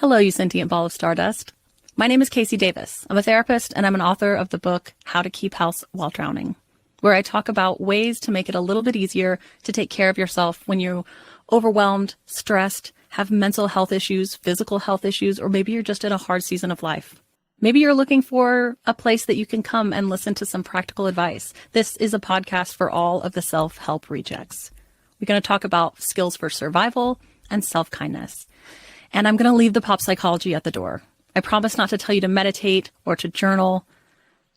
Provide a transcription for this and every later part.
Hello, you sentient ball of stardust. My name is Casey Davis. I'm a therapist and I'm an author of the book How to Keep House While Drowning, where I talk about ways to make it a little bit easier to take care of yourself when you're overwhelmed, stressed, have mental health issues, physical health issues, or maybe you're just in a hard season of life. Maybe you're looking for a place that you can come and listen to some practical advice. This is a podcast for all of the self-help rejects. We're going to talk about skills for survival and self-kindness. And I'm going to leave the pop psychology at the door. I promise not to tell you to meditate or to journal.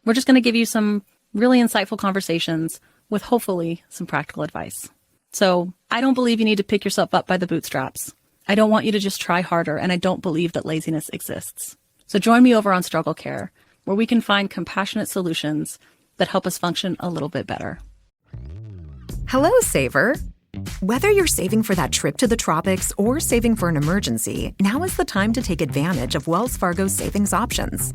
We're just going to give you some really insightful conversations with hopefully some practical advice. So I don't believe you need to pick yourself up by the bootstraps. I don't want you to just try harder, and I don't believe that laziness exists. So join me over on Struggle Care, where we can find compassionate solutions that help us function a little bit better. Hello, Saver. Whether you're saving for that trip to the tropics or saving for an emergency, now is the time to take advantage of Wells Fargo's savings options.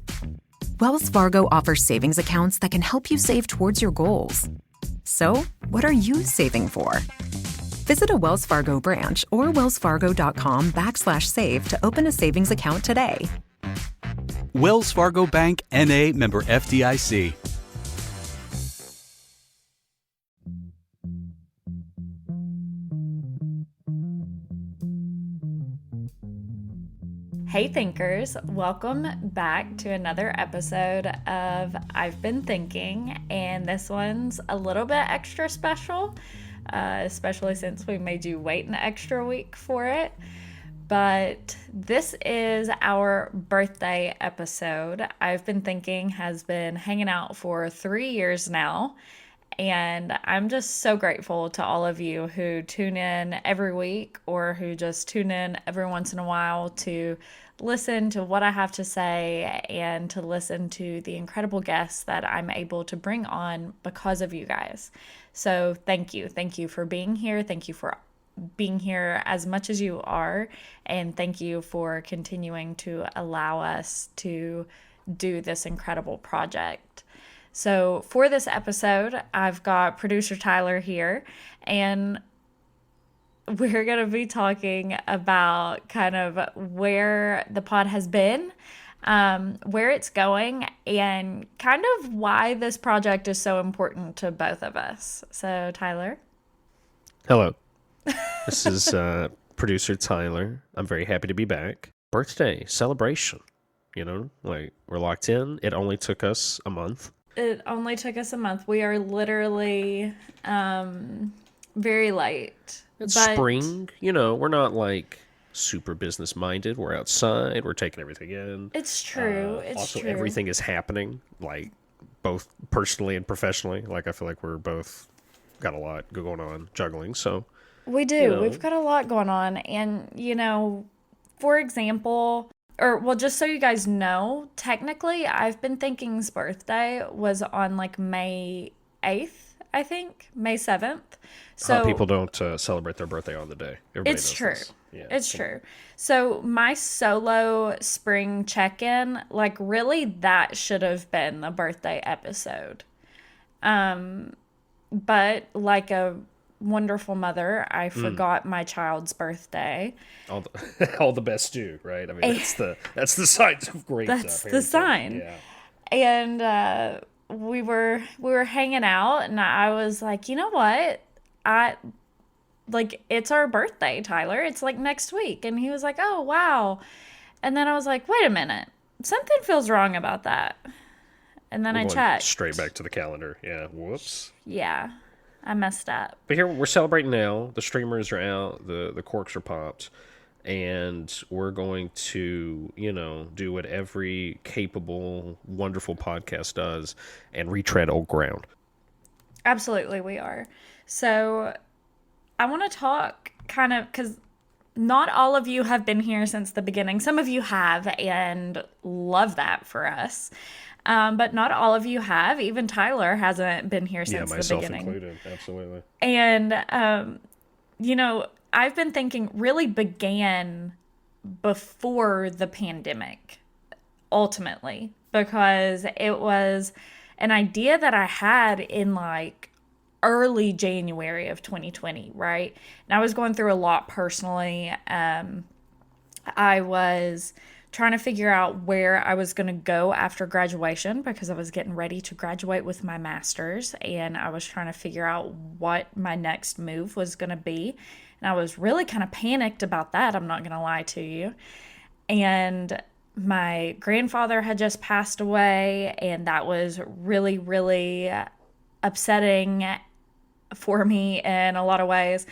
Wells Fargo offers savings accounts that can help you save towards your goals. So, what are you saving for? Visit a Wells Fargo branch or wellsfargo.com/save to open a savings account today. Wells Fargo Bank, N.A., member FDIC. Hey thinkers, welcome back to another episode of I've Been Thinking, and this one's a little bit extra special, especially since we made you wait an extra week for it. But this is our birthday episode. I've Been Thinking has been hanging out for 3 years now. And I'm just so grateful to all of you who tune in every week or who just tune in every once in a while to listen to what I have to say and to listen to the incredible guests that I'm able to bring on because of you guys. So thank you. Thank you for being here. Thank you for being here as much as you are. And thank you for continuing to allow us to do this incredible project. So for this episode, I've got producer Tyler here, and we're going to be talking about kind of where the pod has been, where it's going, and kind of why this project is so important to both of us. So Tyler. Hello. This is producer Tyler. I'm very happy to be back. Birthday celebration. You know, like we're locked in. It only took us a month. It only took us a month. We are literally very late. It's spring. You know, we're not like super business minded. We're outside. We're taking everything in. It's true. Also, everything is happening, like both personally and professionally. Like I feel like we're both got a lot going on, juggling. So we do. You know. We've got a lot going on. And, you know, for example, just so you guys know, technically, I've Been Thinking's birthday was on like May 8th, I think, May 7th. So people don't celebrate their birthday on the day. Everybody it's knows true. This. Yeah, it's true. So my solo spring check-in, like really that should have been the birthday episode. But like a wonderful mother, I forgot my child's birthday. All the best do, right? I mean, that's the signs of great. That's the sign. Yeah. And we were hanging out, and I was like, you know what? It's our birthday, Tyler. It's like next week. And he was like, oh wow. And then I was like, wait a minute, something feels wrong about that. And then I checked. Straight back to the calendar. Yeah. Whoops. Yeah. I messed up. But here we're celebrating now. The streamers are out. The corks are popped. And we're going to, you know, do what every capable, wonderful podcast does and retread old ground. Absolutely, we are. So I want to talk kind of, because not all of you have been here since the beginning. Some of you have, and love that for us. But not all of you have. Even Tyler hasn't been here since the beginning. Myself included, absolutely. And, you know, I've Been Thinking really began before the pandemic, ultimately, because it was an idea that I had in like early January of 2020, right? And I was going through a lot personally. I was trying to figure out where I was going to go after graduation because I was getting ready to graduate with my master's, and I was trying to figure out what my next move was going to be. And I was really kind of panicked about that, I'm not going to lie to you. And my grandfather had just passed away, and that was really, really upsetting for me in a lot of ways.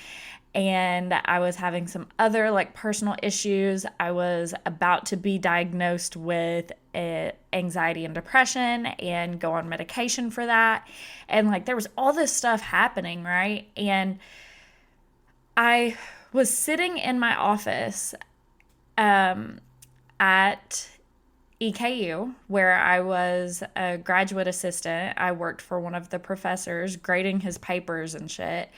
And I was having some other like personal issues. I was about to be diagnosed with anxiety and depression and go on medication for that. And like there was all this stuff happening, right? And I was sitting in my office at EKU, where I was a graduate assistant. I worked for one of the professors grading his papers and shit.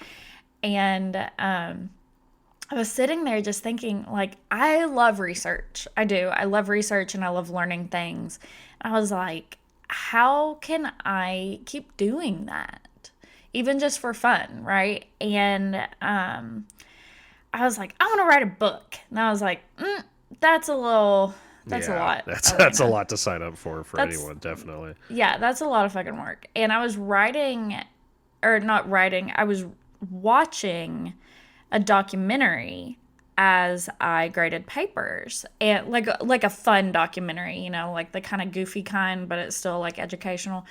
And I was sitting there just thinking, like, I love research. I do. I love research and I love learning things. And I was like, how can I keep doing that? Even just for fun, right? And I was like, I want to write a book. And I was like, that's a lot. That's a lot to sign up for anyone, definitely. Yeah, that's a lot of fucking work. And I was I was watching a documentary as I graded papers, and like a fun documentary, you know, like the kind of goofy kind, but it's still like educational.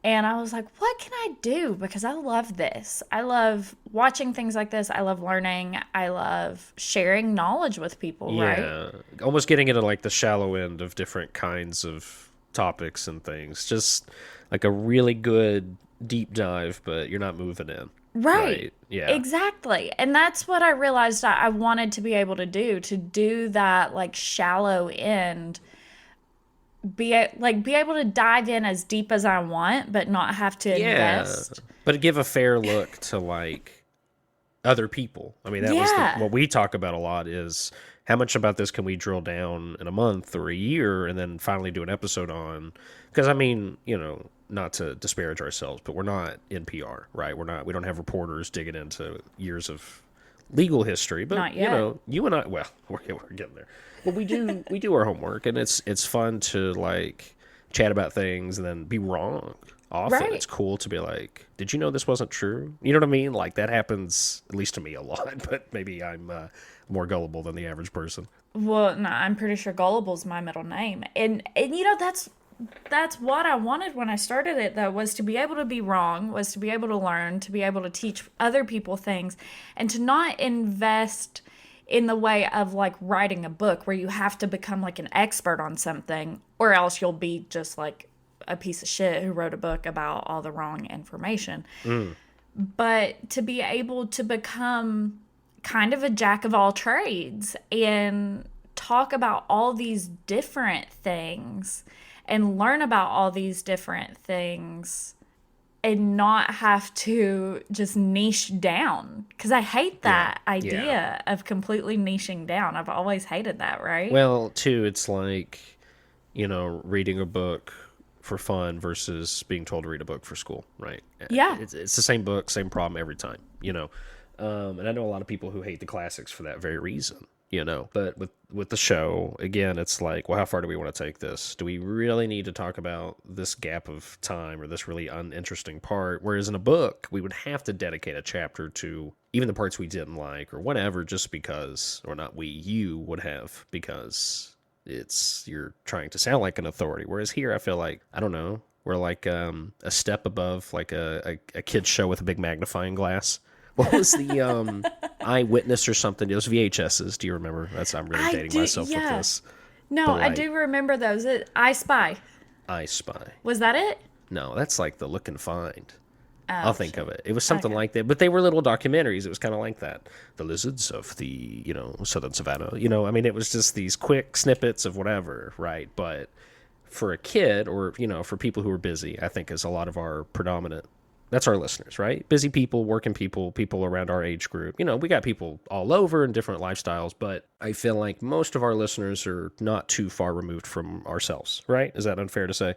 And I was like, what can I do? Because I love this. I love watching things like this. I love learning. I love sharing knowledge with people, right? Yeah, almost getting into like the shallow end of different kinds of topics and things. Just like a really good deep dive, but you're not moving in. Right. Yeah. Exactly. And that's what I realized I wanted to be able to do that like shallow end, be able to dive in as deep as I want, but not have to invest. But give a fair look to like other people. I mean, that was what we talk about a lot is how much about this can we drill down in a month or a year and then finally do an episode on? Because I mean, you know, not to disparage ourselves, but we're not NPR, right? We don't have reporters digging into years of legal history, but not yet. You know, you and I, well, we're getting there. But we do our homework, and it's fun to like chat about things and then be wrong. Often it's cool to be like, did you know this wasn't true? You know what I mean? Like that happens at least to me a lot, but maybe I'm more gullible than the average person. Well, no, I'm pretty sure gullible's my middle name, and you know that's what I wanted when I started it, though, was to be able to be wrong, was to be able to learn, to be able to teach other people things, and to not invest in the way of like writing a book where you have to become like an expert on something, or else you'll be just like a piece of shit who wrote a book about all the wrong information. But to be able to become kind of a jack of all trades and talk about all these different things and learn about all these different things and not have to just niche down. Because I hate that idea of completely niching down. I've always hated that, right? Well, too, it's like, you know, reading a book for fun versus being told to read a book for school, right? Yeah. It's the same book, same problem every time, you know? And I know a lot of people who hate the classics for that very reason. You know, but with the show, again, it's like, well, how far do we want to take this? Do we really need to talk about this gap of time or this really uninteresting part? Whereas in a book, we would have to dedicate a chapter to even the parts we didn't like or whatever, just because, or not we, you would have, because you're trying to sound like an authority. Whereas here, I feel like, I don't know, we're like a step above like a kid's show with a big magnifying glass. What was the Eyewitness or something? Those VHSs. Do you remember? I'm really dating myself with this. No, I do remember those. I Spy. I Spy. Was that it? No, that's like the Look and Find. I'll think of it. It was something like that. But they were little documentaries. It was kind of like that. The lizards of the, you know, southern savannah. You know, I mean, it was just these quick snippets of whatever, right? But for a kid or, you know, for people who are busy, I think is a lot of our predominant. That's our listeners, right? Busy people, working people, people around our age group. You know, we got people all over in different lifestyles, but I feel like most of our listeners are not too far removed from ourselves, right? Is that unfair to say?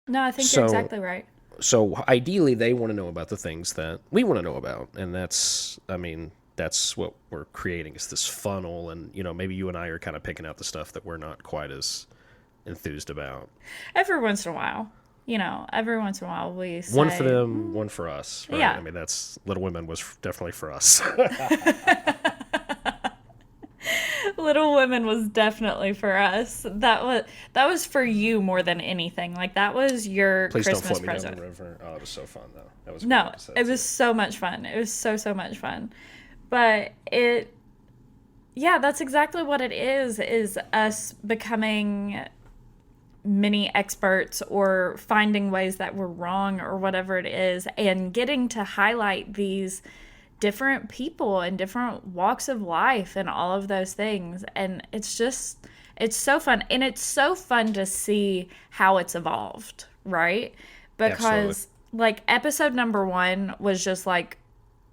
No, I think you're exactly right. So ideally, they want to know about the things that we want to know about. And that's, I mean, that's what we're creating, is this funnel. And, you know, maybe you and I are kind of picking out the stuff that we're not quite as enthused about. Every once in a while. You know, every once in a while we say... One for them, one for us. Right? Yeah. I mean, that's Little Women was definitely for us. Little Women was definitely for us. That was for you more than anything. Like, that was your Please Christmas don't float present. me down the river. Oh, it was so fun, though. That was a No, great episode, it was too. so much fun. It was so much fun. But that's exactly what it is us becoming mini experts or finding ways that we're wrong or whatever it is, and getting to highlight these different people and different walks of life and all of those things. And it's so fun. And it's so fun to see how it's evolved, right? Because like episode number 1 was just like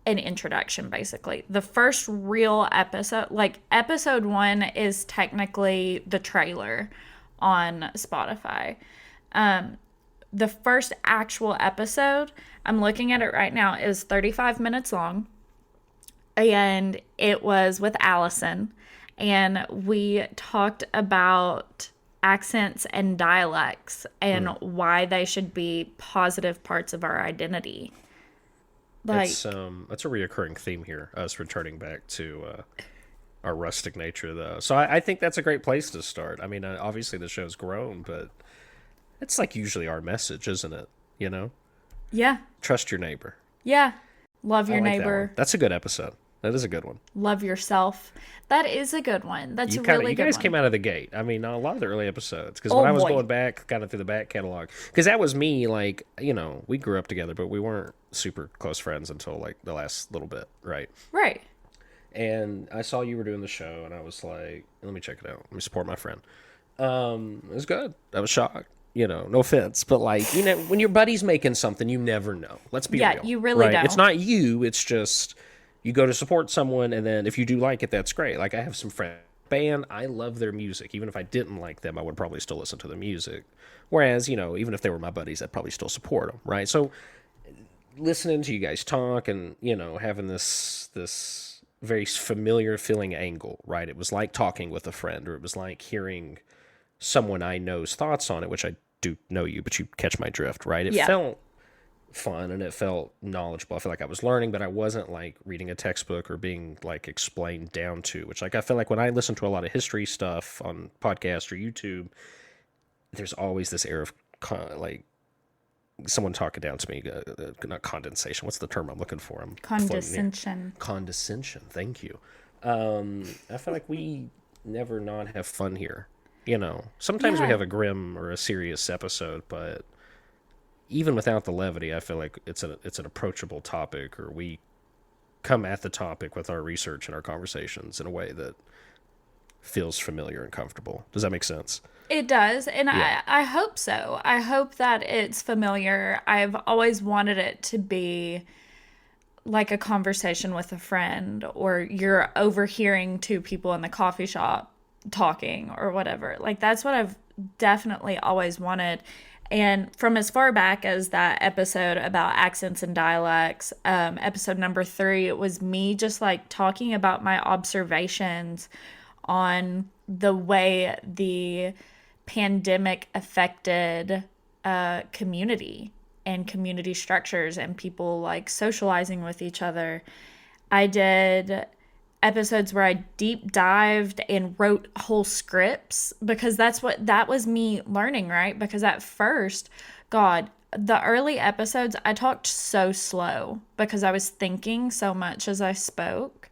an introduction, basically. The first real episode, like episode 1 is technically the trailer on Spotify. The first actual episode, I'm looking at it right now, is 35 minutes long. And it was with Allison. And we talked about accents and dialects and why they should be positive parts of our identity. Like, That's a reoccurring theme here, us returning back to our rustic nature, though. So I think that's a great place to start. I mean, obviously the show's grown, but it's like usually our message, isn't it? You know? yeah. Trust your neighbor. Yeah. Love I your like that neighbor. one. That's a good episode. That is a good one. Love yourself. That is a good one. That's a You really good guys one. came out of the gate. I mean, a lot of the early episodes. Because Oh, when I was boy. going back, kind of through the back catalog, because that was me, like, you know, we grew up together, but we weren't super close friends until, like, the last little bit, right? Right. And I saw you were doing the show, and I was like, let me check it out. Let me support my friend. It was good. I was shocked. You know, no offense, but like, you know, when your buddy's making something, you never know. Let's be real. Yeah, you really right? don't. It's not you. It's just you go to support someone, and then if you do like it, that's great. Like I have some friends, band, I love their music. Even if I didn't like them, I would probably still listen to the music. Whereas, you know, even if they were my buddies, I'd probably still support them, right? So listening to you guys talk and, you know, having this very familiar feeling angle, right? It was like talking with a friend, or it was like hearing someone I know's thoughts on it, which I do know you, but you catch my drift, right? It felt fun and it felt knowledgeable. I feel like I was learning, but I wasn't like reading a textbook or being like explained down to, which like I feel like when I listen to a lot of history stuff on podcasts or YouTube, there's always this air of like someone talking down to me, not condensation. What's the term I'm looking for? I'm Condescension. Condescension. Thank you. I feel like we never not have fun here. You know, sometimes we have a grim or a serious episode, but even without the levity, I feel like it's an approachable topic, or we come at the topic with our research and our conversations in a way that feels familiar and comfortable. Does that make sense? It does, and Yeah. I hope so. I hope that it's familiar. I've always wanted it to be like a conversation with a friend, or you're overhearing two people in the coffee shop talking or whatever. Like that's what I've definitely always wanted. And from as far back as that episode about accents and dialects, episode number 3, it was me just like talking about my observations on the way the pandemic affected community and community structures and people like socializing with each other. I did episodes where I deep dived and wrote whole scripts, because that was me learning, right? Because at first, God, the early episodes, I talked so slow because I was thinking so much as I spoke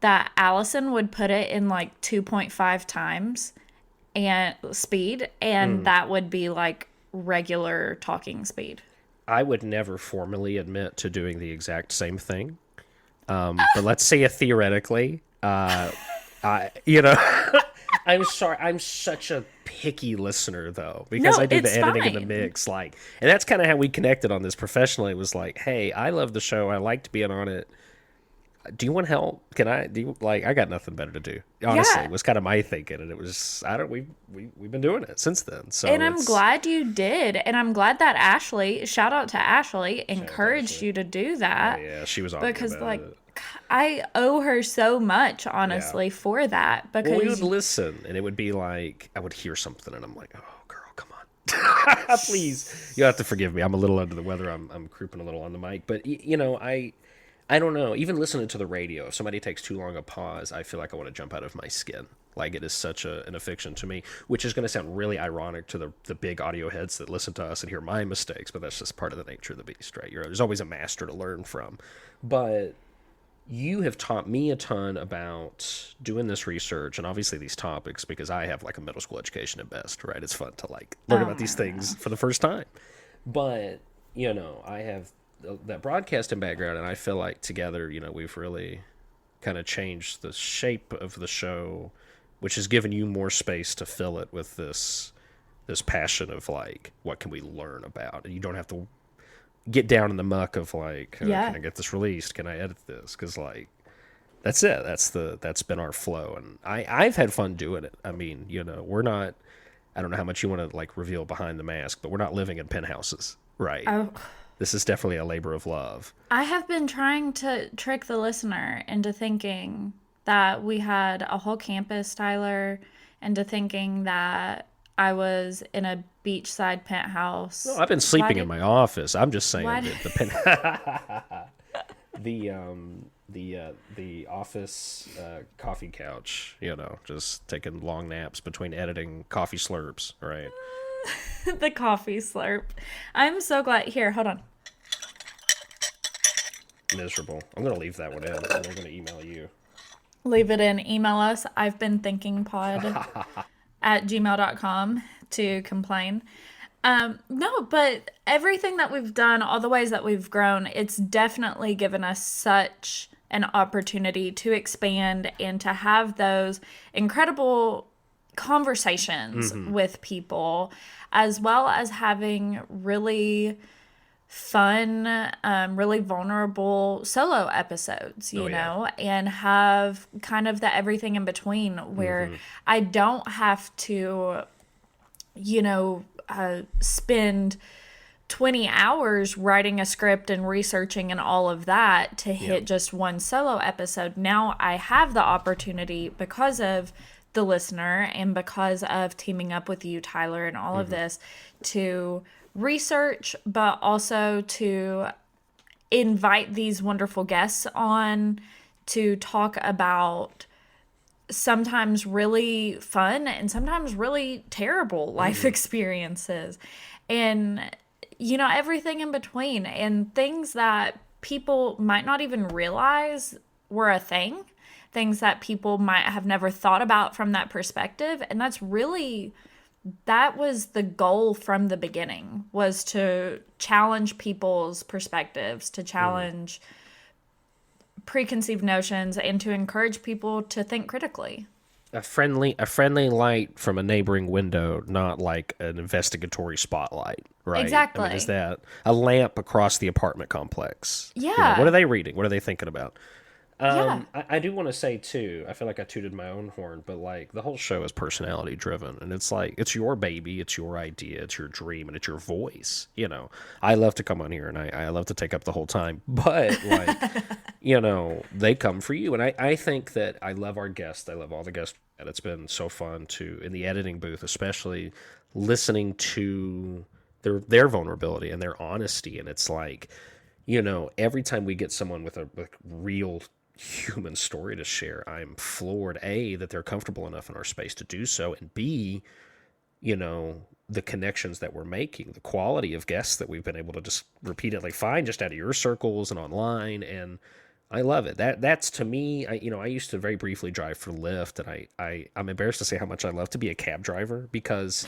that Allison would put it in like 2.5 times and speed, and that would be like regular talking speed. I would never formally admit to doing the exact same thing. But let's say it theoretically, you know, I'm sorry. I'm such a picky listener though, because No, I do the it's editing and the fine. mix, like, and that's kind of how we connected on this professionally. It was like, hey, I love the show. I liked being on it. Do you want help? I got nothing better to do. Honestly, Yeah. was kind of my thinking, and it was, we've been doing it since then. So, And I'm glad you did. And I'm glad that shout out to Ashley, encouraged Ashley. you to do that. Yeah, she was on me Because about like it. I owe her so much, honestly, for that, Well, we would because listen, and it would be like, I would hear something, and I'm like, oh, girl, come on. Please. You'll have to forgive me. I'm a little under the weather. I'm creeping a little on the mic. But, I don't know. Even listening to the radio, if somebody takes too long a pause, I feel like I want to jump out of my skin. Like, it is such an affliction to me, which is going to sound really ironic to the big audio heads that listen to us and hear my mistakes, but that's just part of the nature of the beast, right? There's always a master to learn from. But you have taught me a ton about doing this research and obviously these topics, because I have like a middle school education at best, right? It's fun to like learn about these things for the first time. But, I have that broadcasting background, and I feel like together, we've really kind of changed the shape of the show, which has given you more space to fill it with this passion of like, what can we learn about? And you don't have to get down in the muck of like, can I get this released? Can I edit this? Because like, that's it. That's been our flow, and I've had fun doing it. I mean, we're not. I don't know how much you want to like reveal behind the mask, but we're not living in penthouses, right? Oh. This is definitely a labor of love. I have been trying to trick the listener into thinking that we had a whole campus, Tyler, into thinking that I was in a beachside penthouse. No, I've been sleeping in my office. I'm just saying Why that the office coffee couch, just taking long naps between editing coffee slurps, right? The coffee slurp. I'm so glad. Here, hold on. Miserable. I'm going to leave that one in, and I'm going to email you. Leave it in. Email us. I've been thinking pod at gmail.com to complain. No, but everything that we've done, all the ways that we've grown, it's definitely given us such an opportunity to expand and to have those incredible conversations with people, as well as having really fun, really vulnerable solo episodes, you know, and have kind of the everything in between where I don't have to, spend 20 hours writing a script and researching and all of that to hit just one solo episode. Now I have the opportunity, because of the listener and because of teaming up with you, Tyler, and all of this, to research, but also to invite these wonderful guests on to talk about sometimes really fun and sometimes really terrible life experiences, and everything in between, and things that people might not even realize were a thing, things that people might have never thought about from that perspective. And that was the goal from the beginning, was to challenge people's perspectives, to challenge preconceived notions, and to encourage people to think critically. A friendly light from a neighboring window, not like an investigatory spotlight, right? Exactly. I mean, is that a lamp across the apartment complex? Yeah. What are they reading? What are they thinking about? Yeah. I do want to say too, I feel like I tooted my own horn, but like the whole show is personality driven, and it's like, it's your baby, it's your idea, it's your dream, and it's your voice. I love to come on here and I love to take up the whole time, but like, they come for you. And I think that I love our guests. I love all the guests, and it's been so fun to, in the editing booth, especially listening to their vulnerability and their honesty. And it's like, every time we get someone with a real human story to share, I'm floored, A, that they're comfortable enough in our space to do so, and B, the connections that we're making, the quality of guests that we've been able to just repeatedly find just out of your circles and online. And I love it. That's to me, I used to very briefly drive for Lyft, and I'm embarrassed to say how much I love to be a cab driver, because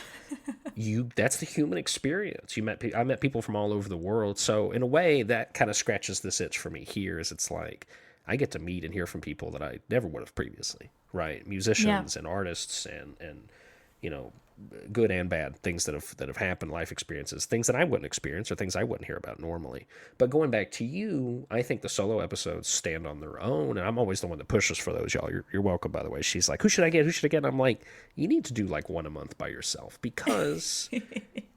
that's the human experience. I met people from all over the world. So in a way that kind of scratches this itch for me here, is it's like, I get to meet and hear from people that I never would have previously, right? Musicians and artists and good and bad things that have happened, life experiences, things that I wouldn't experience or things I wouldn't hear about normally. But going back to you, I think the solo episodes stand on their own, and I'm always the one that pushes for those, y'all. You're welcome, by the way. She's like, who should I get? And I'm like, you need to do like one a month by yourself, because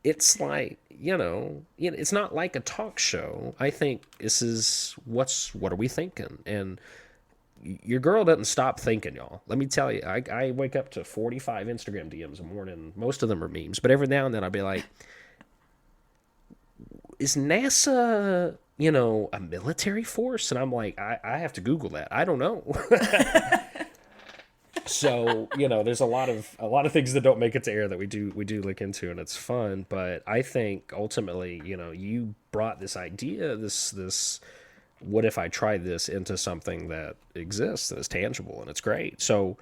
it's like, it's not like a talk show. I think this is what are we thinking? And your girl doesn't stop thinking, y'all. Let me tell you, I wake up to 45 Instagram DMs a morning. Most of them are memes, but every now and then I'll be like, is NASA, a military force? And I'm like, I have to Google that. I don't know. So, there's a lot of things that don't make it to air that we do look into, and it's fun. But I think ultimately, you brought this idea, this what if I tried this into something that exists and is tangible, and it's great. So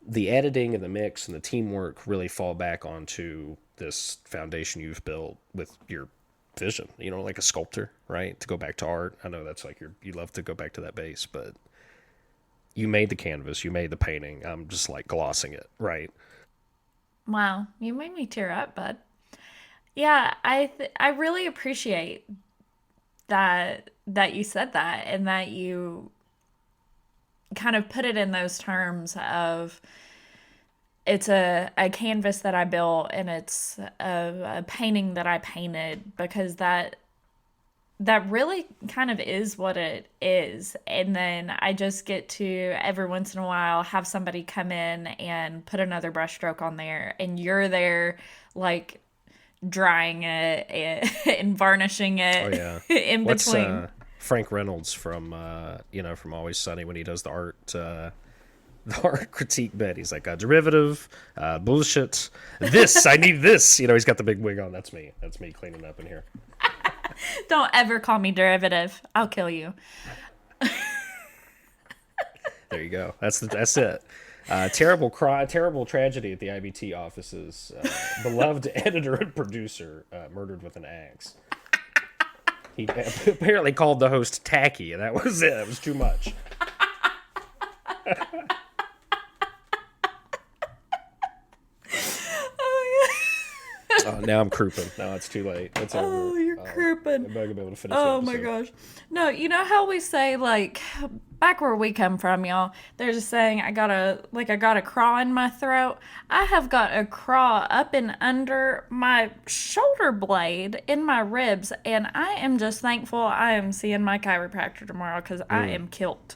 the editing and the mix and the teamwork really fall back onto this foundation you've built with your vision, like a sculptor, right? To go back to art. I know that's like you love to go back to that base, but you made the canvas, you made the painting. I'm just like glossing it, right? Wow, you made me tear up, bud. Yeah, I really appreciate that you said that, and that you kind of put it in those terms of it's a canvas that I built, and it's a painting that I painted, because that really kind of is what it is. And then I just get to every once in a while have somebody come in and put another brushstroke on there, and you're there like drying it and varnishing it. Oh yeah. In What's between. Frank Reynolds from from Always Sunny, when he does the art the art critique bit, he's like, derivative, bullshit, this, I need this. He's got the big wig on. That's me cleaning up in here. Don't ever call me derivative. I'll kill you. There you go. That's it. Terrible tragedy at the IBT offices. Beloved editor and producer murdered with an axe. He apparently called the host tacky, and that was it. It was too much. Now I'm crouping. No, it's too late. It's over. Oh, you're crouping. I'm not gonna be able to finish. Oh my gosh. No, you know how we say, like, back where we come from, y'all, there's a saying, I got a craw in my throat. I have got a craw up and under my shoulder blade in my ribs, and I am just thankful I am seeing my chiropractor tomorrow, because I am killed.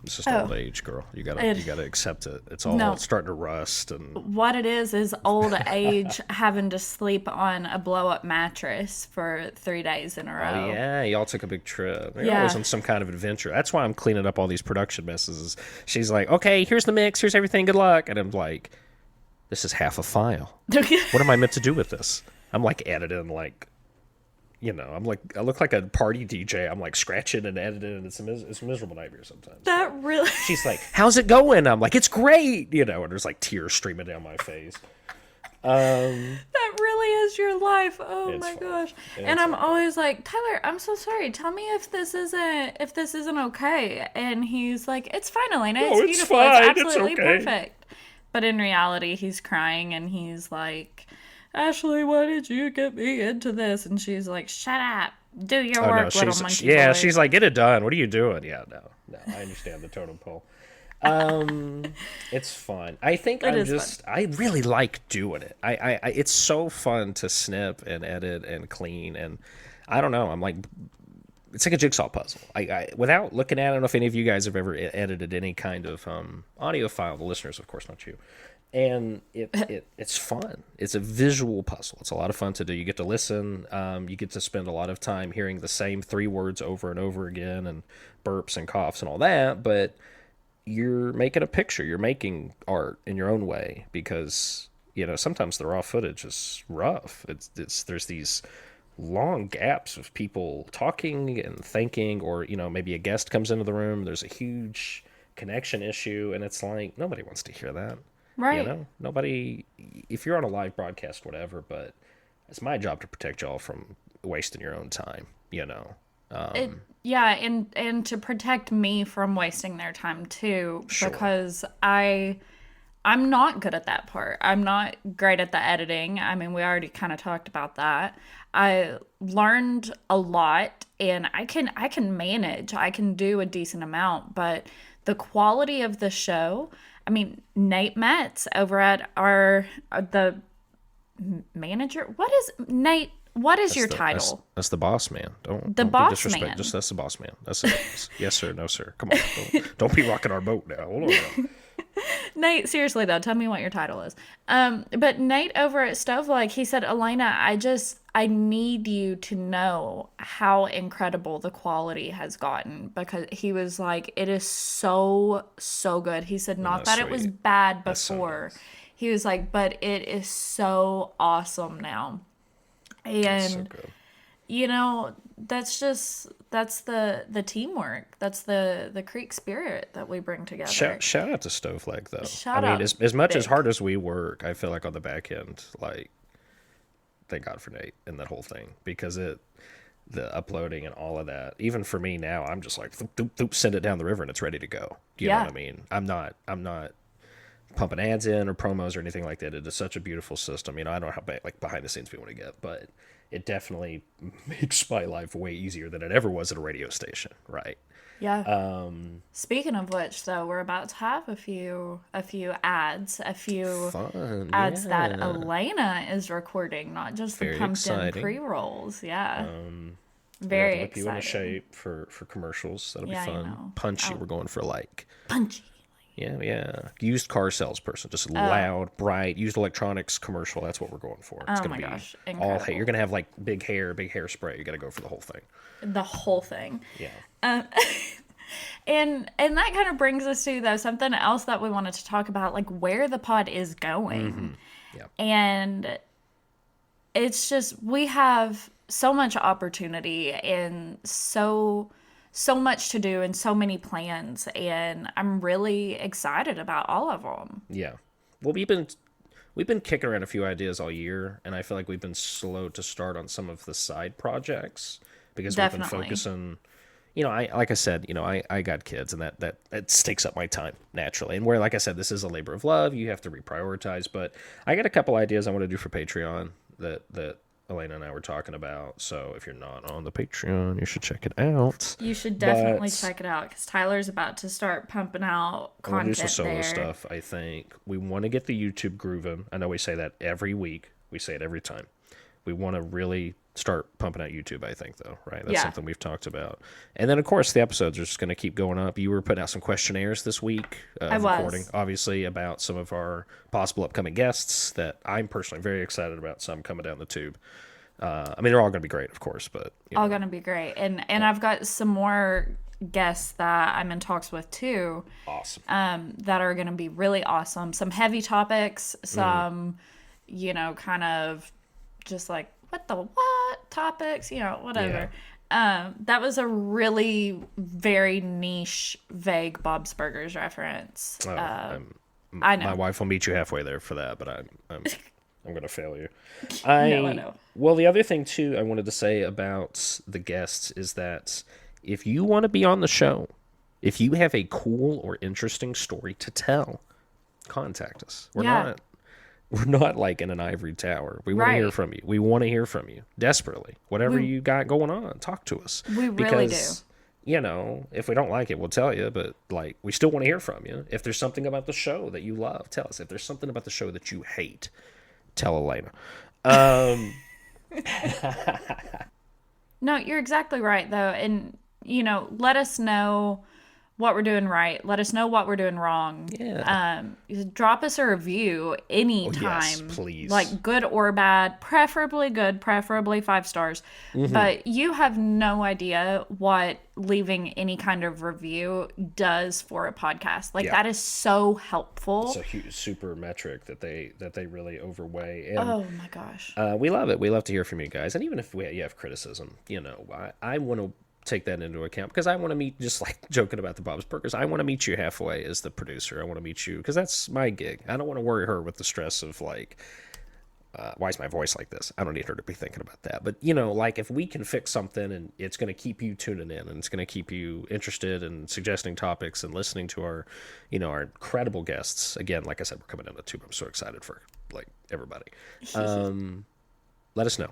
It's just old age, girl. You gotta accept it. It's all starting to rust, and what it is old age having to sleep on a blow up mattress for 3 days in a row. Oh yeah, y'all took a big trip. You're always on some kind of adventure. That's why I'm cleaning up all these production messes. She's like, okay, here's the mix, here's everything, good luck. And I'm like, this is half a file. What am I meant to do with this? I'm like editing, like, I'm like, I look like a party DJ. I'm like scratching and editing, and it's a miserable nightmare sometimes. That really. She's like, how's it going? I'm like, it's great. And there's like tears streaming down my face. That really is your life. Oh my gosh. And I'm fine. always like, Tyler, I'm so sorry. Tell me if this isn't okay. And he's like, it's fine, Elena. It's it's beautiful. fine. It's absolutely It's okay. perfect. But in reality, he's crying, and he's like, Ashley, why did you get me into this? And she's like, shut up. Do your work, little monkey boy. She's like, get it done. What are you doing? Yeah, no, I understand the totem pole. It's fun. I think I really like doing it. I it's so fun to snip and edit and clean, and I don't know. I'm like, it's like a jigsaw puzzle. I without looking at it, I don't know if any of you guys have ever edited any kind of audio file. The listeners, of course, not you. And it's fun. It's a visual puzzle. It's a lot of fun to do. You get to listen. You get to spend a lot of time hearing the same 3 words over and over again, and burps and coughs and all that. But you're making a picture. You're making art in your own way, because sometimes the raw footage is rough. There's these long gaps of people talking and thinking, or maybe a guest comes into the room. There's a huge connection issue, and it's like nobody wants to hear that. Right. Nobody, if you're on a live broadcast, whatever, but it's my job to protect y'all from wasting your own time, and to protect me from wasting their time too, Sure. because I'm not good at that part. I'm not great at the editing. I mean, we already kind of talked about that. I learned a lot, and I can manage. I can do a decent amount, but the quality of the show, I mean, Nate Metz over at the manager. What is Nate? What is your title? That's the boss man. Don't be boss disrespect. man. Just that's the boss man. That's it. Yes sir, no sir. Come on, don't be rocking our boat now. Hold on. Now. Nate, seriously though, tell me what your title is. But Nate over at Stovelike, he said, Elena, I need you to know how incredible the quality has gotten, because he was like, it is so good. He said, not that it was bad before. So nice. He was like, but it is so awesome now. And you know, that's the teamwork. That's the Creek spirit that we bring together. Shout out to Stoveleg though. I mean, as much as hard as we work, I feel like on the back end, like, thank God for Nate and that whole thing, because the uploading and all of that, even for me now, I'm just like, send it down the river and it's ready to go. You know what I mean? I'm not pumping ads in or promos or anything like that. It is such a beautiful system. You know, I don't know how like behind the scenes we want to get, but it definitely makes my life way easier than it ever was at a radio station, right? Yeah. Speaking of which, though, we're about to have a few ads, that Elena is recording, not just the pumped-in pre-rolls. Yeah. Very excited. You in a shape for commercials. That'll be fun. Punchy. We're going for like punchy. Yeah. Used car salesperson, just loud, bright, used electronics commercial. That's what we're going for. It's gonna be gosh, all hair. You're gonna have like big hairspray. You got to go for the whole thing. The whole thing. Yeah. And that kind of brings us to, though, something else that we wanted to talk about, like where the pod is going. Mm-hmm. Yeah. And it's just, we have so much opportunity and so much to do and so many plans, and I'm really excited about all of them. Yeah. Well, we've been kicking around a few ideas all year, and I feel like we've been slow to start on some of the side projects because we've been focusing. You know, like I said, you know, I got kids, and that takes up my time naturally. And where, like I said, this is a labor of love, you have to reprioritize. But I got a couple ideas I want to do for Patreon that Elena and I were talking about. So if you're not on the Patreon, you should check it out. You should definitely check it out, because Tyler's about to start pumping out content. We'll do some solo stuff, I think. We want to get the YouTube grooving. I know we say that every week. We say it every time. We want to really start pumping out YouTube, I think, though, right? That's something we've talked about. And then, of course, the episodes are just going to keep going up. You were putting out some questionnaires this week. Recording, obviously, about some of our possible upcoming guests that I'm personally very excited about, some coming down the tube. I mean, they're all going to be great, of course, but... All going to be great. And I've got some more guests that I'm in talks with, too. Awesome. That are going to be really awesome. Some heavy topics, some, you know, kind of just like, what the what topics, you know, whatever. Yeah. That was a really very niche, vague Bob's Burgers reference. I know. My wife will meet you halfway there for that, but I'm going to fail you. I know. Well, the other thing, too, I wanted to say about the guests is that if you want to be on the show, if you have a cool or interesting story to tell, contact us. We're not like in an ivory tower. We want to hear from you. We want to hear from you desperately. Whatever you got going on, talk to us. We really do. You know, if we don't like it, we'll tell you. But like, we still want to hear from you. If there's something about the show that you love, tell us. If there's something about the show that you hate, tell Elena. No, you're exactly right, though. And, you know, let us know what we're doing right. Let us know what we're doing wrong. Yeah. Drop us a review anytime. Yes, please. Like good or bad, preferably good, preferably 5 stars. Mm-hmm. But you have no idea what leaving any kind of review does for a podcast. Like that is so helpful. It's a huge, super metric that they really overweigh. And, oh my gosh. We love it. We love to hear from you guys. And even if you have criticism, you know, I want to take that into account, because I want to meet, just like joking about the Bob's Burgers, I want to meet you halfway as the producer. I want to meet you because that's my gig. I don't want to worry her with the stress of like, why is my voice like this? I don't need her to be thinking about that. But, you know, like if we can fix something and it's going to keep you tuning in and it's going to keep you interested and suggesting topics and listening to our, you know, our incredible guests. Again, like I said, we're coming down the tube. I'm so excited for like everybody. Let us know.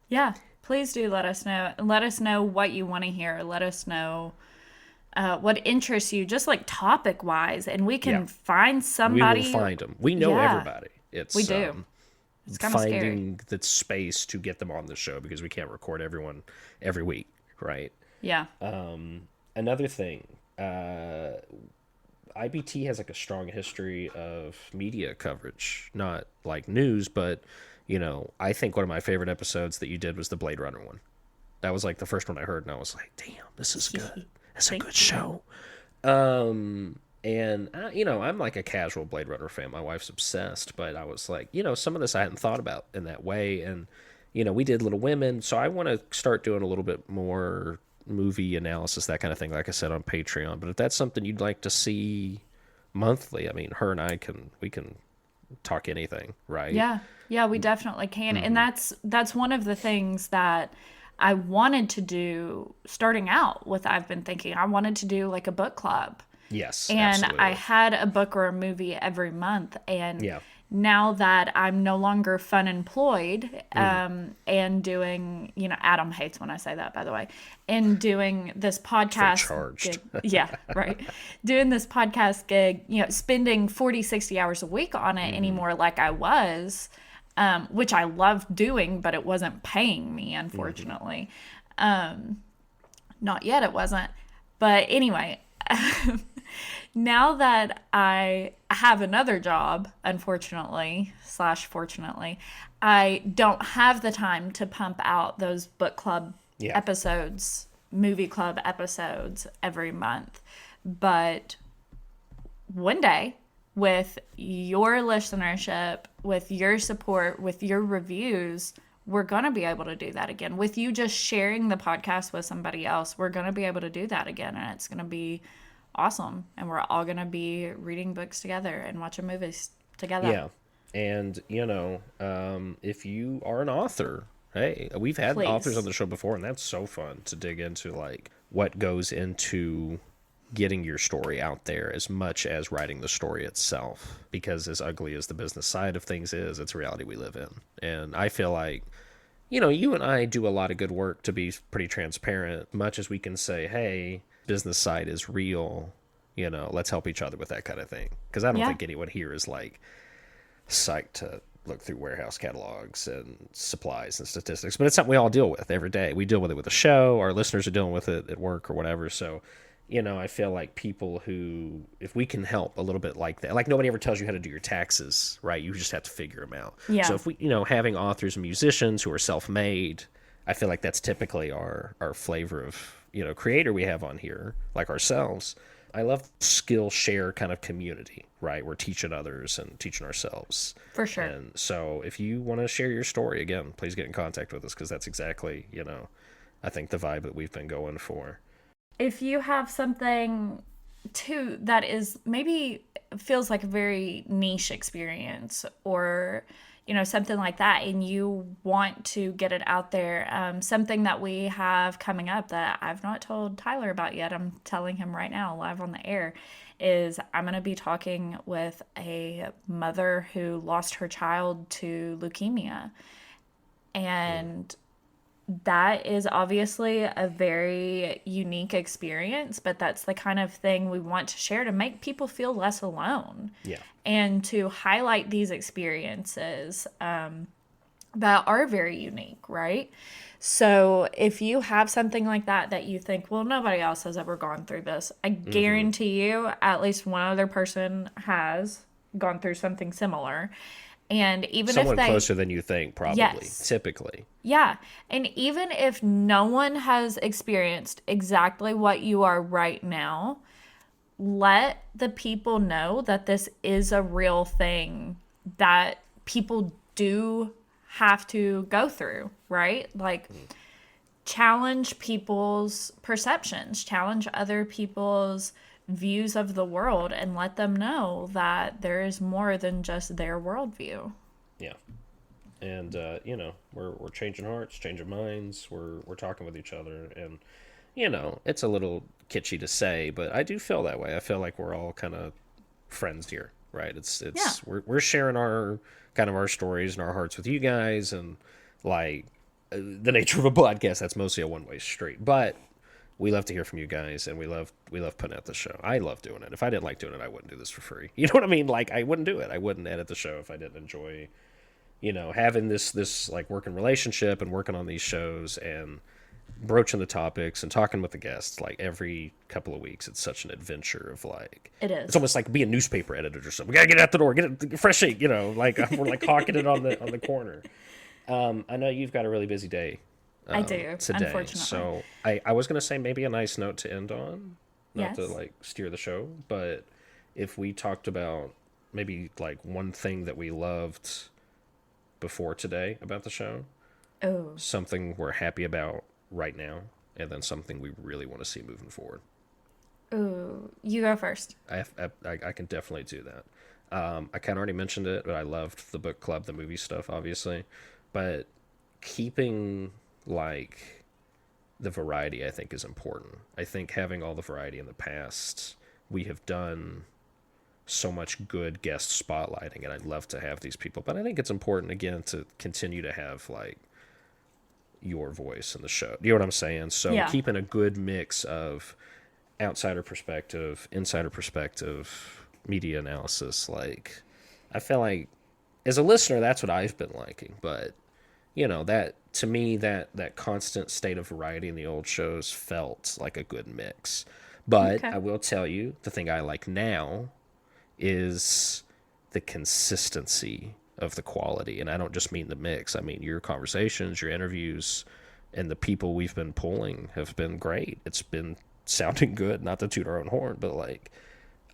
Yeah. Please do let us know. Let us know what you want to hear. Let us know what interests you, just like topic-wise, and we can find somebody. We will find them. We know everybody. We do. It's kind of scary. finding the space to get them on the show because we can't record everyone every week, right? Yeah. Another thing, IBT has like a strong history of media coverage, not like news, but I think one of my favorite episodes that you did was the Blade Runner one. That was like the first one I heard, and I was like, damn, this is good. It's a good show. And I'm like a casual Blade Runner fan. My wife's obsessed, but I was like, some of this I hadn't thought about in that way. And, we did Little Women, so I want to start doing a little bit more movie analysis, that kind of thing, like I said, on Patreon. But if that's something you'd like to see monthly, I mean, her and I we can talk anything, right? Yeah, we definitely can. And that's one of the things that I wanted to do starting out with I've Been Thinking. I wanted to do like a book club. Yes, and absolutely. I had a book or a movie every month, and Yeah. now that I'm no longer fun employed, and doing, Adam hates when I say that, by the way, and doing this podcast charged. gig, yeah, right, doing this podcast gig, spending 40, 60 hours a week on it anymore like I was, which I loved doing, but it wasn't paying me, unfortunately. Not yet, it wasn't. But anyway, now that I have another job, unfortunately / fortunately, I don't have the time to pump out those book club episodes, movie club episodes every month. But one day, with your listenership, with your support, with your reviews, we're going to be able to do that again. With you just sharing the podcast with somebody else, we're going to be able to do that again. And it's going to be awesome. And we're all going to be reading books together and watching movies together. Yeah. And, if you are an author, hey, we've had authors on the show before, and that's so fun to dig into, like, what goes into getting your story out there as much as writing the story itself. Because as ugly as the business side of things is, it's a reality we live in. And I feel like, you and I do a lot of good work to be pretty transparent, much as we can say, hey, business side is real, let's help each other with that kind of thing. Because I don't think anyone here is like psyched to look through warehouse catalogs and supplies and statistics, but it's something we all deal with every day. We deal with it with the show. Our listeners are dealing with it at work or whatever. So, I feel like people who, if we can help a little bit like that, like nobody ever tells you how to do your taxes, right? You just have to figure them out. Yeah. So if we, having authors and musicians who are self-made, I feel like that's typically our flavor of, creator we have on here, like ourselves. I love skill share kind of community, right? We're teaching others and teaching ourselves. For sure. And so if you want to share your story, again, please get in contact with us, because that's exactly, I think the vibe that we've been going for. If you have something too that is maybe feels like a very niche experience, or something like that, and you want to get it out there, something that we have coming up that I've not told Tyler about yet, I'm telling him right now live on the air, is I'm going to be talking with a mother who lost her child to leukemia. And that is obviously a very unique experience, but that's the kind of thing we want to share to make people feel less alone. Yeah. And to highlight these experiences that are very unique, right? So if you have something like that you think, well, nobody else has ever gone through this, I guarantee you at least one other person has gone through something similar. And even someone if closer than you think, probably, typically. Yeah. And even if no one has experienced exactly what you are right now, let the people know that this is a real thing that people do have to go through, right? Like, challenge people's perceptions, challenge other people's views of the world, and let them know that there is more than just their worldview. Yeah. And we're changing hearts, changing minds, we're talking with each other, and it's a little kitschy to say, but I do feel that way. I feel like we're all kind of friends here, right? We're sharing our kind of our stories and our hearts with you guys, and like the nature of a podcast, that's mostly a one-way street, but we love to hear from you guys, and we love putting out the show. I love doing it. If I didn't like doing it, I wouldn't do this for free. You know what I mean? Like, I wouldn't do it. I wouldn't edit the show if I didn't enjoy having this like working relationship and working on these shows and broaching the topics and talking with the guests like every couple of weeks. It's such an adventure of like, It is. it's almost like being a newspaper editor or something. We gotta get out the door, get it fresh ink, like we're like hawking it on the corner. I know you've got a really busy day. I do, today. unfortunately. So I was gonna say maybe a nice note to end on, not to Yes. like steer the show, but if we talked about maybe like one thing that we loved before today about the show, Oh, something we're happy about right now, and then something we really want to see moving forward. ooh, you go first. I can definitely do that. I kind of already mentioned it, but I loved the book club, the movie stuff, obviously. But keeping, like, the variety, I think, is important. I think having all the variety in the past, we have done so much good guest spotlighting, and I'd love to have these people. But I think it's important, again, to continue to have, like, your voice in the show. You know what I'm saying? So Yeah. keeping a good mix of outsider perspective, insider perspective, media analysis. Like, I feel like as a listener, that's what I've been liking. But that to me, that constant state of variety in the old shows felt like a good mix. But Okay. I will tell you, the thing I like now is the consistency of the quality. And I don't just mean the mix. I mean your conversations, your interviews, and the people we've been pulling have been great. It's been sounding good, not to toot our own horn, but like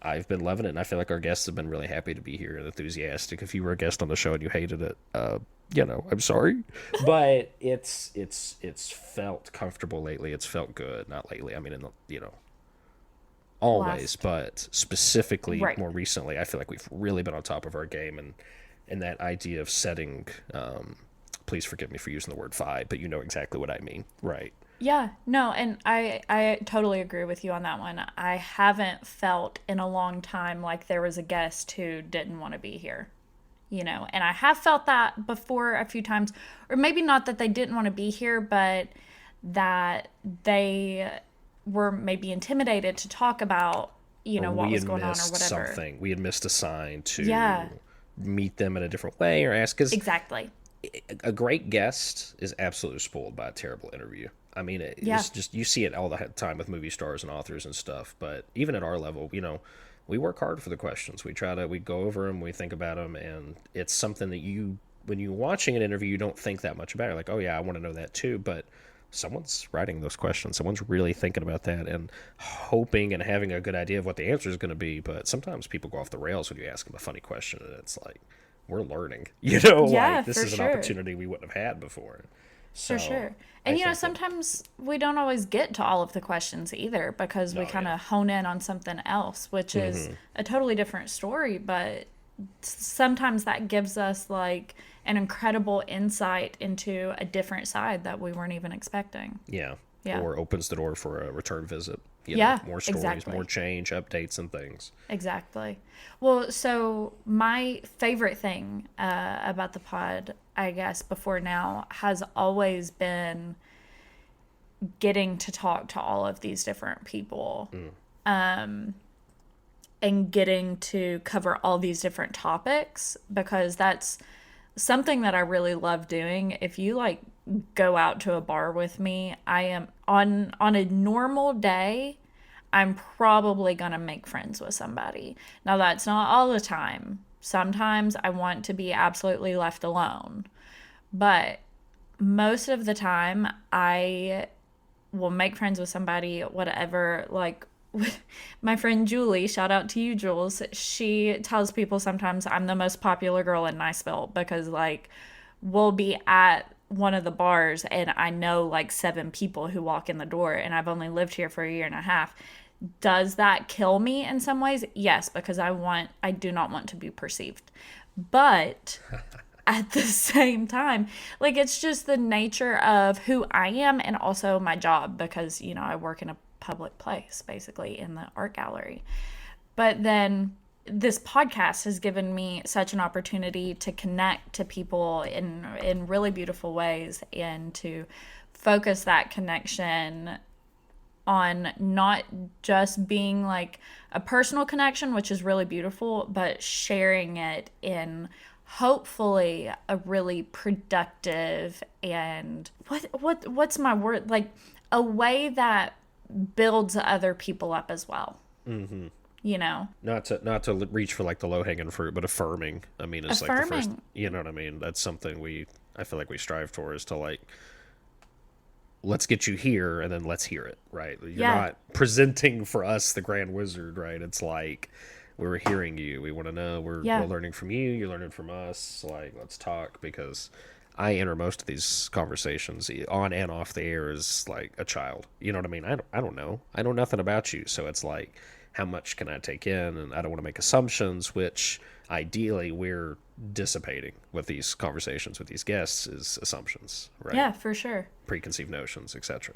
I've been loving it, and I feel like our guests have been really happy to be here and enthusiastic. If you were a guest on the show and you hated it, I'm sorry, but it's felt comfortable lately. It's felt good, not lately. I mean, always, but specifically Right. more recently, I feel like we've really been on top of our game, and that idea of setting. Please forgive me for using the word vibe, but you know exactly what I mean, right? Yeah, no, and I totally agree with you on that one. I haven't felt in a long time like there was a guest who didn't want to be here, and I have felt that before a few times, or maybe not that they didn't want to be here, but that they were maybe intimidated to talk about, what we was had going on or missed whatever. something. We had missed a sign to Yeah. meet them in a different way or ask. Because Exactly. a great guest is absolutely spoiled by a terrible interview. I mean, Yeah. it's just you see it all the time with movie stars and authors and stuff. But even at our level, we work hard for the questions. We go over them, we think about them, and it's something that when you're watching an interview, you don't think that much about it. Like, oh yeah, I want to know that too. But someone's writing those questions. Someone's really thinking about that and hoping and having a good idea of what the answer is going to be. But sometimes people go off the rails when you ask them a funny question, and it's like, we're learning. Yeah, like this for is an sure. opportunity we wouldn't have had before. So, For sure. I And think that- sometimes we don't always get to all of the questions either because we No, kind of yeah. hone in on something else, which is a totally different story, but sometimes that gives us like an incredible insight into a different side that we weren't even expecting. Yeah. Yeah. Or opens the door for a return visit. Yeah, More stories, exactly. more change, updates, and things. Exactly. Well, so my favorite thing about the pod, I guess, before now has always been getting to talk to all of these different people and getting to cover all these different topics because that's something that I really love doing. If you like go out to a bar with me, I am on a normal day, I'm probably going to make friends with somebody. Now that's not all the time. Sometimes I want to be absolutely left alone. But most of the time I will make friends with somebody, whatever, like my friend Julie, shout out to you, Jules. She tells people sometimes I'm the most popular girl in Niceville because like we'll be at one of the bars and I know like 7 people who walk in the door and I've only lived here for a year and a half. Does that kill me in some ways? Yes, because I do not want to be perceived. But at the same time, like it's just the nature of who I am and also my job because, I work in a public place, basically in the art gallery. But then this podcast has given me such an opportunity to connect to people in really beautiful ways and to focus that connection on not just being like a personal connection, which is really beautiful, but sharing it in hopefully a really productive and what's my word, like a way that builds other people up as well. Mm-hmm. You know, not to reach for like the low hanging fruit, but affirming. I mean, it's like the first. You know what I mean? That's something I feel like we strive for, is to like, let's get you here and then let's hear it, right? You're not presenting for us the grand wizard, right? It's like, we're hearing you. We want to know. We're learning from you. You're learning from us. Like, let's talk, because I enter most of these conversations on and off the air as like a child. You know what I mean? I don't know. I know nothing about you. So it's like, how much can I take in? And I don't want to make assumptions, which ideally we're dissipating with these conversations with these guests, is assumptions, right? Yeah, for sure. Preconceived notions, etc.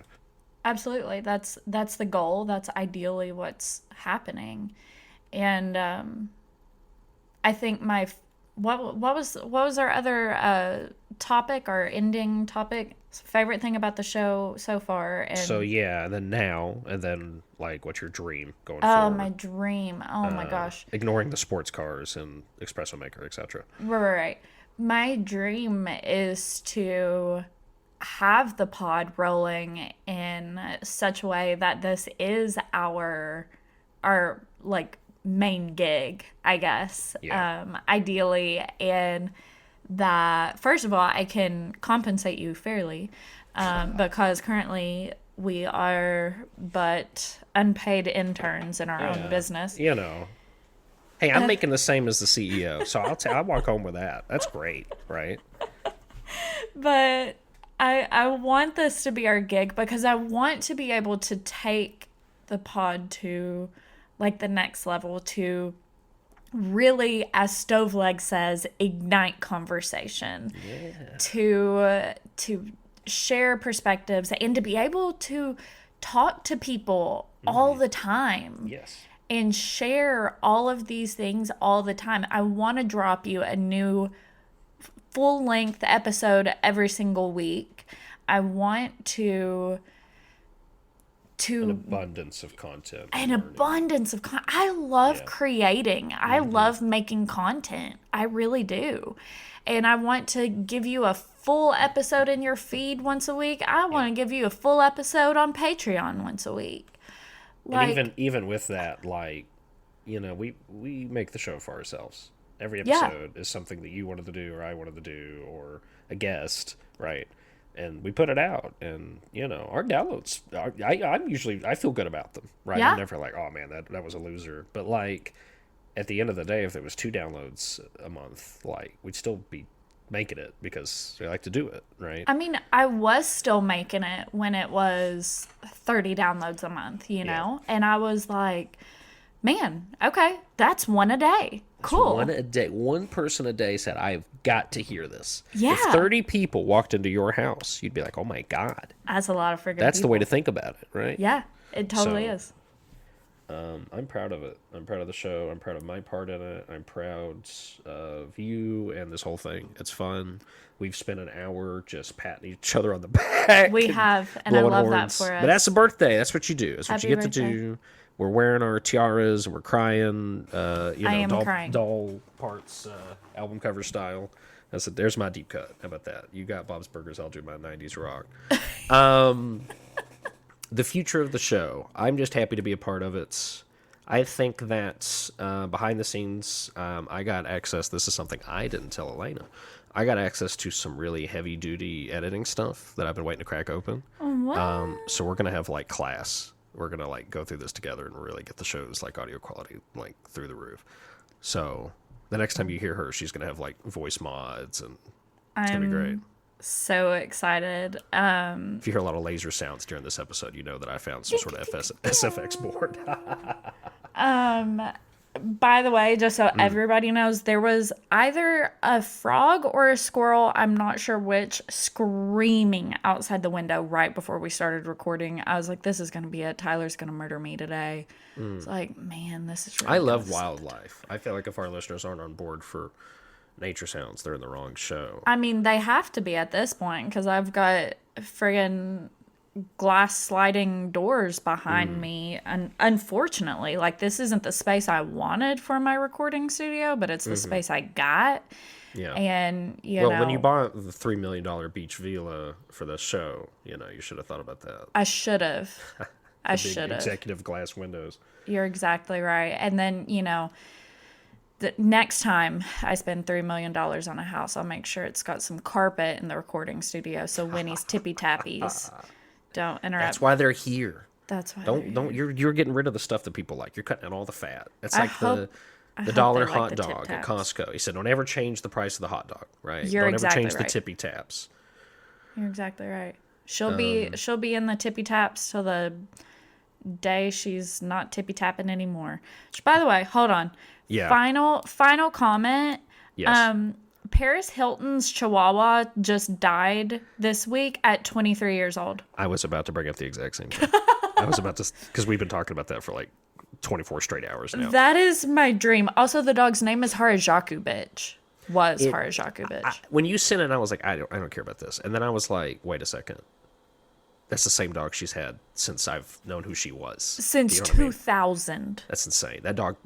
Absolutely. That's the goal. That's ideally what's happening. And I think what was our other topic, our ending topic? Favorite thing about the show so far? And so yeah, and then now, and then like, what's your dream going oh, forward? my dream. Oh my gosh. Ignoring the sports cars and espresso maker, etc. Right. My dream is to have the pod rolling in such a way that this is our like main gig, I guess. Ideally, and that first of all, I can compensate you fairly, because currently we are but unpaid interns in our own business. You know, hey, I'm making the same as the CEO, so I'll walk home with that. That's great, right? But I want this to be our gig, because I want to be able to take the pod to like the next level, to really, as Stoveleg says, ignite conversation, to share perspectives, and to be able to talk to people all the time. Yes. And share all of these things all the time. I want to drop you a new full-length episode every single week. I want to an abundance of content. I love creating. I love making content. I really do. And I want to give you a full episode in your feed once a week. I want to give you a full episode on Patreon once a week. Like, and even with that, like, you know, we make the show for ourselves. Every episode is something that you wanted to do, or I wanted to do, or a guest, right? And we put it out, and you know, our downloads, I feel good about them, right? I'm never like, oh man, that was a loser. But like, at the end of the day, if there was 2 downloads a month, like, we'd still be making it because we like to do it, right? I mean, I was still making it when it was 30 downloads a month, you know? And I was like, man, okay, that's 1 a day. Cool. 1 a day. 1 person a day said, I've got to hear this. Yeah. If 30 people walked into your house, you'd be like, oh my God. That's a lot of friggin' That's people. the way to think about it, right? Yeah, it totally is. I'm proud of it. I'm proud of the show. I'm proud of my part in it. I'm proud of you and this whole thing. It's fun. We've spent an hour just patting each other on the back. We have, and I love that for us. But that's a birthday. That's what you do. That's what Happy you get birthday. to do. We're wearing our tiaras and we're crying. Crying. Doll parts, album cover style. There's my deep cut. How about that? You got Bob's Burgers. I'll do my 90s rock. The future of the show. I'm just happy to be a part of it. I think that behind the scenes, I got access. This is something I didn't tell Elena. I got access to some really heavy-duty editing stuff that I've been waiting to crack open. What? So we're gonna have like class. We're gonna like go through this together and really get the show's like audio quality like through the roof. So the next time you hear her, she's gonna have like voice mods, and it's gonna be great. So excited. If you hear a lot of laser sounds during this episode, you know that I found some sort of SFX board. By the way, just so everybody knows, there was either a frog or a squirrel, I'm not sure which, screaming outside the window right before we started recording. I was like, this is going to be it. Tyler's going to murder me today. It's like, man, this is really I love gonna wildlife. I feel like if our listeners aren't on board for nature sounds, they're in the wrong show. I mean, they have to be at this point, because I've got friggin' glass sliding doors behind me, and unfortunately, like, this isn't the space I wanted for my recording studio, but it's the space I got. Yeah. And, when you bought the $3 million beach villa for the show, you should have thought about that. I should have. I Big should have. executive glass windows. You're exactly right. And then, the next time I spend $3 million on a house, I'll make sure it's got some carpet in the recording studio so Winnie's tippy tappies don't interrupt. That's why they're here. That's why. Don't you're getting rid of the stuff that people like. You're cutting out all the fat. It's like the hope dollar they like hot the dog at tip-taps. Costco. He said, "Don't ever change the price of the hot dog." Right? You're Don't exactly ever change right. the tippy taps. You're exactly right. She'll be in the tippy taps till the day she's not tippy tapping anymore. Which, by the way, hold on. Yeah. Final comment. Yes. Paris Hilton's Chihuahua just died this week at 23 years old. I was about to bring up the exact same thing. I was about to, because we've been talking about that for like 24 straight hours now. That is my dream. Also, the dog's name is Harajuku bitch. Harajuku bitch. When you sent it, I was like, I don't care about this. And then I was like, wait a second. That's the same dog she's had since I've known who she was. Since You know what I mean? 2000. That's insane. That dog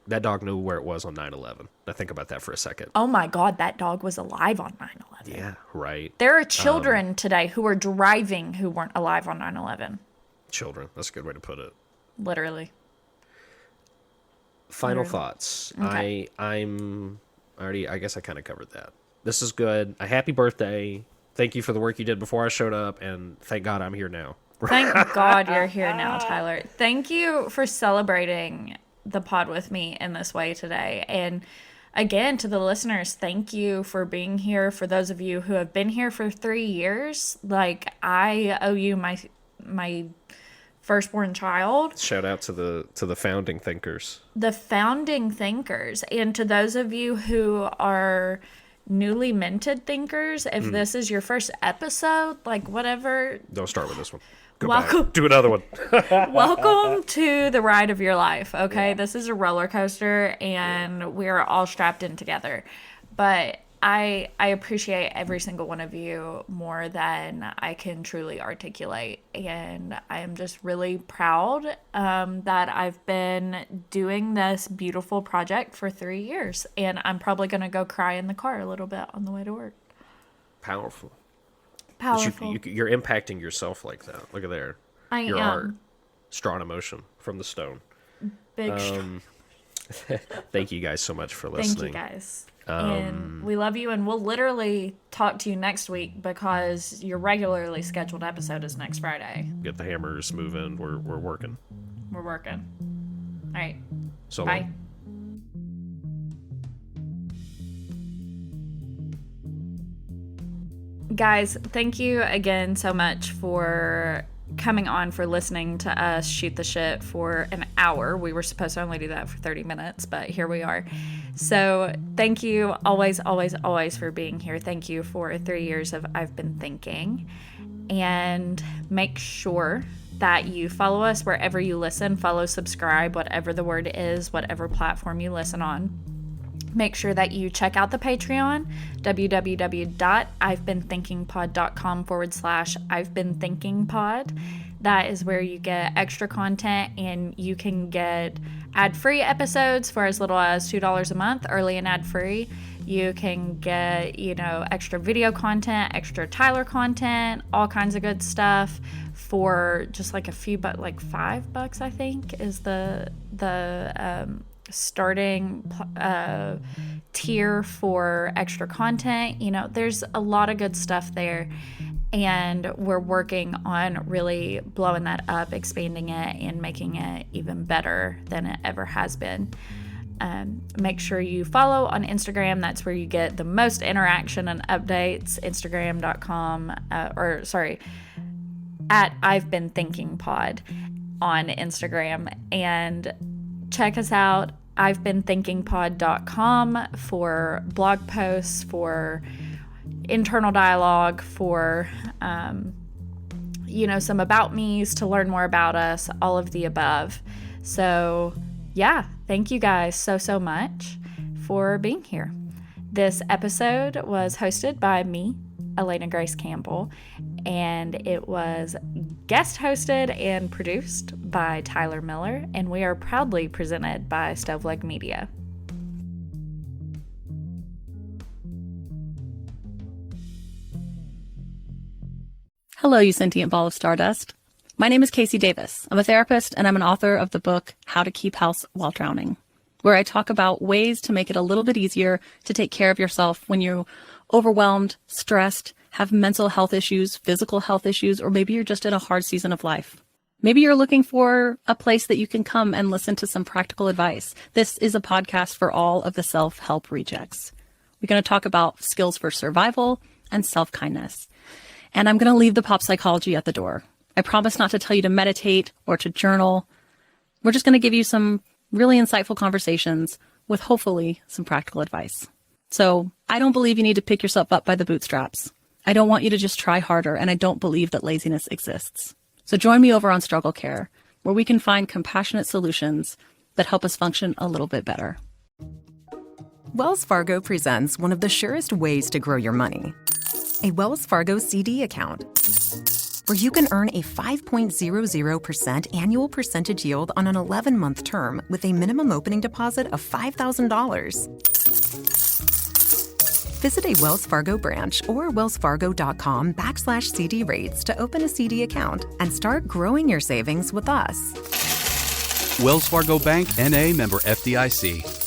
knew where it was on 9/11. Now think about that for a second. Oh my God, that dog was alive on 9/11. Yeah, right. There are children today who are driving who weren't alive on 9/11. Children. That's a good way to put it. Literally. Final thoughts. Okay. I guess I kind of covered that. This is good. A happy birthday. Thank you for the work you did before I showed up, and thank God I'm here now. Thank God you're here now, Tyler. Thank you for celebrating the pod with me in this way today. And again, to the listeners, thank you for being here. For those of you who have been here for 3 years, like, I owe you my firstborn child. Shout out to the founding thinkers. The founding thinkers. And to those of you who are newly minted thinkers, if this is your first episode, like, whatever, Don't start with this one. Go Welcome. back. Do another one. welcome to the ride of your life. Okay, this is a roller coaster, and we're all strapped in together. But I appreciate every single one of you more than I can truly articulate, and I am just really proud that I've been doing this beautiful project for 3 years, and I'm probably gonna go cry in the car a little bit on the way to work. Powerful. Powerful. You're impacting yourself like that. Look at there. I Your am. art. Strong emotion from the stone. Big. Thank you guys so much for Thank listening. you guys. And we love you, and we'll literally talk to you next week because your regularly scheduled episode is next Friday. Get the hammers moving. We're working. We're working. All right. So Bye. long. Guys, thank you again so much for coming on, for listening to us shoot the shit for an hour. We were supposed to only do that for 30 minutes, but here we are. So thank you always, always, always for being here. Thank you for 3 years of I've Been Thinking. And make sure that you follow us wherever you listen. Follow, subscribe, whatever the word is, whatever platform you listen on. Make sure that you check out the Patreon, www.I'veBeenThinkingPod.com/I'veBeenThinkingPod. That is where you get extra content, and you can get ad-free episodes for as little as $2 a month, early and ad-free. You can get, extra video content, extra Tyler content, all kinds of good stuff for just like a few, but like $5, I think, is the starting tier for extra content. There's a lot of good stuff there, and we're working on really blowing that up, expanding it, and making it even better than it ever has been. Make sure you follow on Instagram. That's where you get the most interaction and updates. Instagram.com at I've Been Thinking Pod on Instagram, and check us out, I'veBeenThinkingPod.com, for blog posts, for internal dialogue, for some about me's, to learn more about us, all of the above. So yeah, thank you guys so much for being here. This episode was hosted by me, Elena Grace Campbell, and it was guest hosted and produced by Tyler Miller, and we are proudly presented by Stoveleg Media. Hello, you sentient ball of stardust. My name is Casey Davis. I'm a therapist and I'm an author of the book How to Keep House While Drowning, where I talk about ways to make it a little bit easier to take care of yourself when you're overwhelmed, stressed, have mental health issues, physical health issues, or maybe you're just in a hard season of life. Maybe you're looking for a place that you can come and listen to some practical advice. This is a podcast for all of the self-help rejects. We're going to talk about skills for survival and self-kindness. And I'm going to leave the pop psychology at the door. I promise not to tell you to meditate or to journal. We're just going to give you some really insightful conversations with hopefully some practical advice. So I don't believe you need to pick yourself up by the bootstraps. I don't want you to just try harder, and I don't believe that laziness exists. So join me over on Struggle Care, where we can find compassionate solutions that help us function a little bit better. Wells Fargo presents one of the surest ways to grow your money, a Wells Fargo CD account, where you can earn a 5.00% annual percentage yield on an 11-month term with a minimum opening deposit of $5,000. Visit a Wells Fargo branch or wellsfargo.com/CD rates to open a CD account and start growing your savings with us. Wells Fargo Bank, N.A. member FDIC.